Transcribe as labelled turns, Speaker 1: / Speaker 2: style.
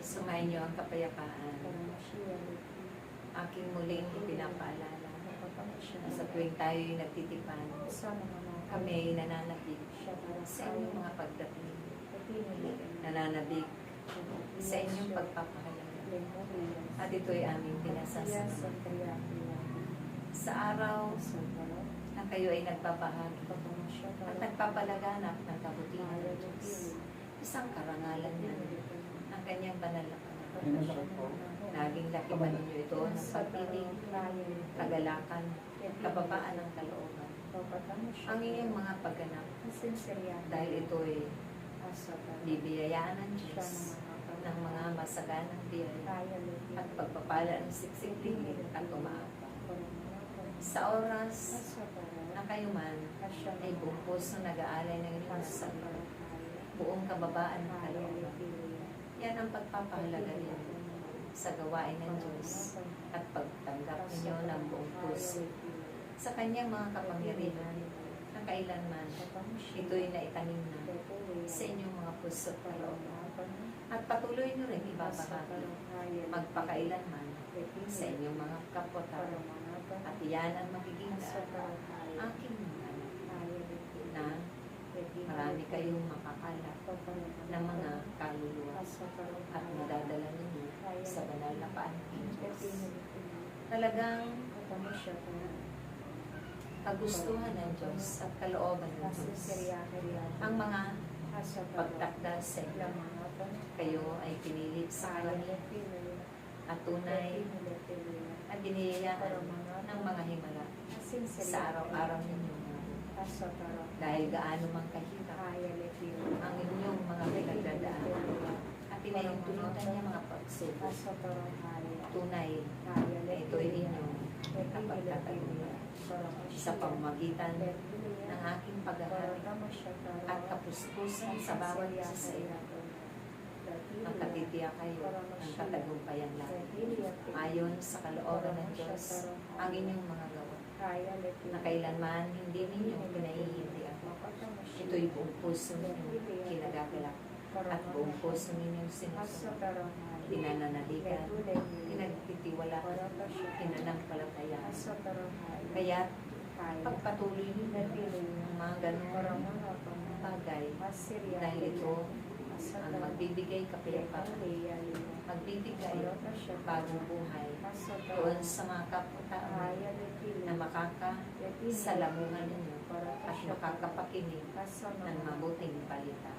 Speaker 1: Sumayin niyo ang kapayapaan. Aking muling pinapaalala na sa tuwing tayo'y nagtitipan, kami ay nananabig sa inyong mga pagdating, nananabig sa inyong pagpapahalaga. At ito'y aming pinasasalamat. Sa araw na kayo ay nagbabahagi at nagpapalaganap ng kabutihan ng Diyos, isang karangalan yan ng kanyang banal na pangalan. Naging lakipan ninyo ito ng pag-ibig, kagalakan, kababaan ng kalooban. Ang inyong mga pagganap, dahil ito'y bibiyayaan ng Diyos ng mga masaganang biyaya at pagpapala ng siksik-tingin at umaapa. Sa oras na kayo man ay buong puso nag-aalay ng inyong nasabi, buong kababaan ng kalooban. Yan ang pagpapahalaga ninyo sa gawain ng Diyos at pagtanggap ninyo ng buong puso sa kanyang mga kapangyarihan na kailanman ito'y naitanim na sa inyong mga puso at kalooban. At patuloy nyo rin ibabahagi magpakailanman sa inyong mga kapwa-tao. At iyan ang magiging aking mga na marami kayong makakalap ng mga kaluluwa at madadala ninyo sa banal na paan ng Diyos. Talagang kagustuhan ng Diyos at kalooban ng Diyos ang mga pagtakda sa inyo. Kayo ay pinilit sa Kanya at tunay at biniyayaan ng mga himala sa araw-araw ninyo. Dahil gaano mang kahirap ang inyong mga pinagdadaan at pinahintulutan niya mga pagsubok. Tunay na ito'y inyong kapagtataguan sa pamamagitan ng aking paghahari at kapuspusan sa bawat isa sa iyo. Ang katitiyak kayo ng katagumpayan lang. Ayon sa kalooban ng Diyos, ang inyong mga gawa na kailanman hindi ninyo pinaiintindihan. Ito'y buong puso ninyo kinagagalak at buong puso ninyong sinusunod. Pinananaligan, pinagtitiwalaan, pinanampalatayaan. Kaya pagpatuloy ninyo ang mga ganun bagay dahil ito ang magbibigay kapayapaan, magbibigay bagong buhay doon sa mga kapwa-tao na makakasalamuhan ninyo at makakapakinig ng mabuting balita.